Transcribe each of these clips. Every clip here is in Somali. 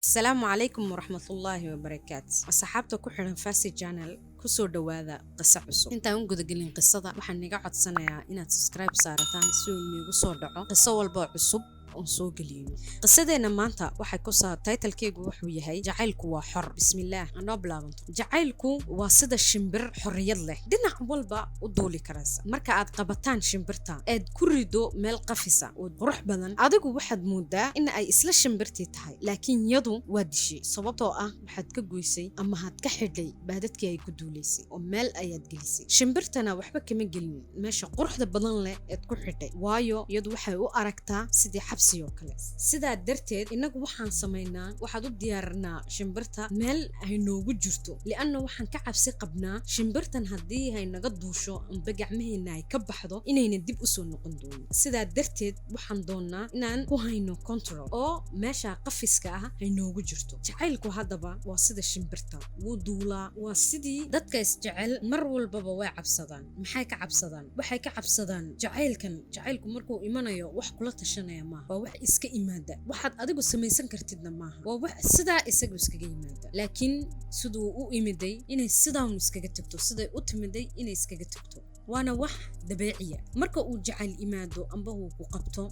السلام عليكم ورحمة الله وبركاته. أصحابتا ku xiran Fasi Channel kusoo dhawaada qiso cusub. Intaan u gudagelin qisada waxaan niga codsanayaa inaad subscribe saarataan si uu iigu soo dhaco qiso walba cusub oo soo geliyo. Qisadeena maanta waxay ku saar title-keegu wuxuu yahay Jacaylku waa xor. Bismillaah. Anoo bilaabanto. Jacaylku waa sida shimbir xorriyad leh. Dhinac walba u duuli karaysa. Marka aad qabataan shimbirta, aad ku rido meel qafisa oo qurux badan, adigu waxaad moodaa in ay isla shimbirtii tahay, laakiin yadu waa dishay sababtoo ah waxaad ka goysay ama had ka xidhay baadadkii ay ku duuleysay oo meel ayaad gelisay. Shimbirtana waxba kama gelin meesha quruxda badan leh ee ku xidhay, waayo yadu waxay u aragtaa sidii xabsi oo kale. Sidaa darteed inagu waxaan sameynaa, waxaad u diyaarinaa shimbirta meel ay noogu jirto, li'anna waxaan ka cabsi qabnaa shimbirtan haddii ay naga duusho amba gacmaheena ay ka baxdo inayna dib u soo noqon doonin. Sidaa darteed waxaan doonaa inaan ku hayno control oo meesha qafiska ah ay noogu jirto. Jacaylku haddaba waa sida shimbirta, wuu duulaa, waa sidii dadka isjecel mar walbaba way cabsadaan. Maxay ka cabsadaan? Waxay ka cabsadaan jacaylku markuu imanayo wax kula tashanaya maaha, waa wax iska imaada. Waxaad adigu samaysan kartidna maaha, waa wax sidaa isagu iskaga yimaada. Laakiin siduu u imiday inay sidaa iskaga tagto, siday u timiday inay iskaga tagto, waana wax dabeeciya. Marka uu jacayl imaado amba uu ku qabto,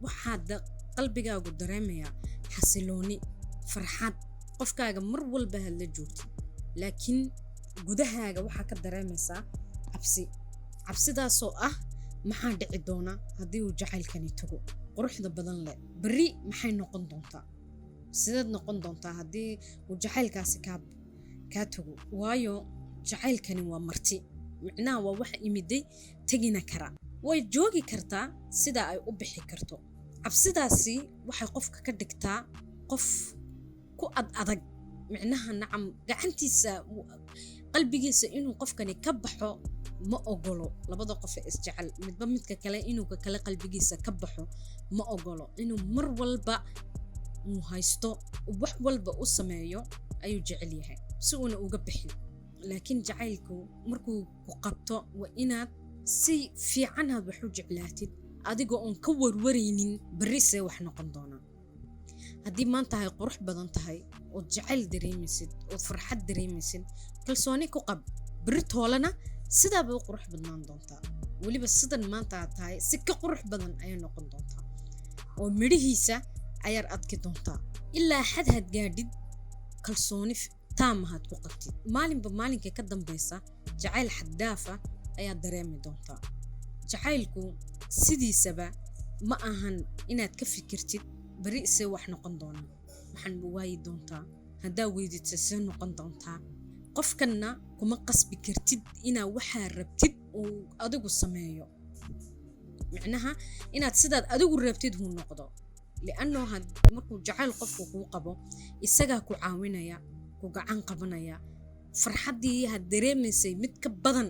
waxaad qalbigaagu dareemaya xasilooni, farxad, qofkaaga mar walba had la joogtid. Laakiin gudahaaga waxaa ka dareemaysaa cabsidaasoo ah maxaa dhici doona haddii uu jacaylkani tago quruxda badan leh. Berri maxay noqon doontaa? Sideed noqon doontaa haddii uu jacaylkaasi kaa tago? Waayo jacaylkani waa marti, micnaha waa wax imiday tagina kara, way joogi kartaa sida ay u bixi karto. Cabsidaasi waxay qofka ka dhigtaa qof ku adag, micnaha nacam gacantiisa qalbigiisa inuu qofkani ka baxo ma ogolo. Labada qof ee isjecel midba midka kale inuu ka kale qalbigiisa ka baxo ma ogolo. Inuu mar walba uu haysto wax walba u sameeyo ayuu jecel yahay si uuna uga bixin. Laakiin jacaylku markuu ku qabto waa inaad si fiican aad wax u jeclaatid, adigoo oon ka warwaraynin berri see wax noqon doona. haddii maanta ay qurux badan tahay ood jacayl dareemaysid ood farxad dareemaysid, kalsooni ku qab, berri toolana sidaa bay u qurux badnaan doontaa. weliba sidan maanta aad tahay si ka qurux badan ayay noqon doontaa oo midhihiisa ayaad adki doontaa ilaa xad had gaadhid kalsooni taamahaad ku qabtid. maalinba maalinka ka dambaysa jacayl xad dhaafa ayaad dareemi doontaa. jacaylku sidiisaba ma ahan inaad ka fikirtid bari isee wax noqon doona, waxaan waayi doontaa, haddaa weydidsa see noqon doontaa. qofkanna kuma qasbi kartid inaa waxaa rabtid uu adigu sameeyo, micnaha inaad sidaad adigu rabtid huu noqdo. li'annoo markuu jacayl qofku kuu qabo isagaa ku caawinaya, ku gacan qabanaya, farxaddii had dareemaysay mid ka badan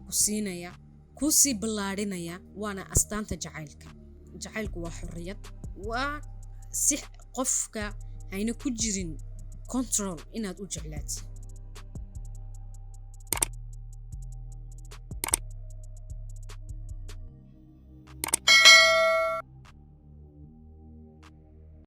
ku siinaya, kuu sii ballaadhinaya. waana astaanta jacaylka. jacaylku waa xorriyad, waa si qofka hayna ku jirin control inaad u jeclaatid.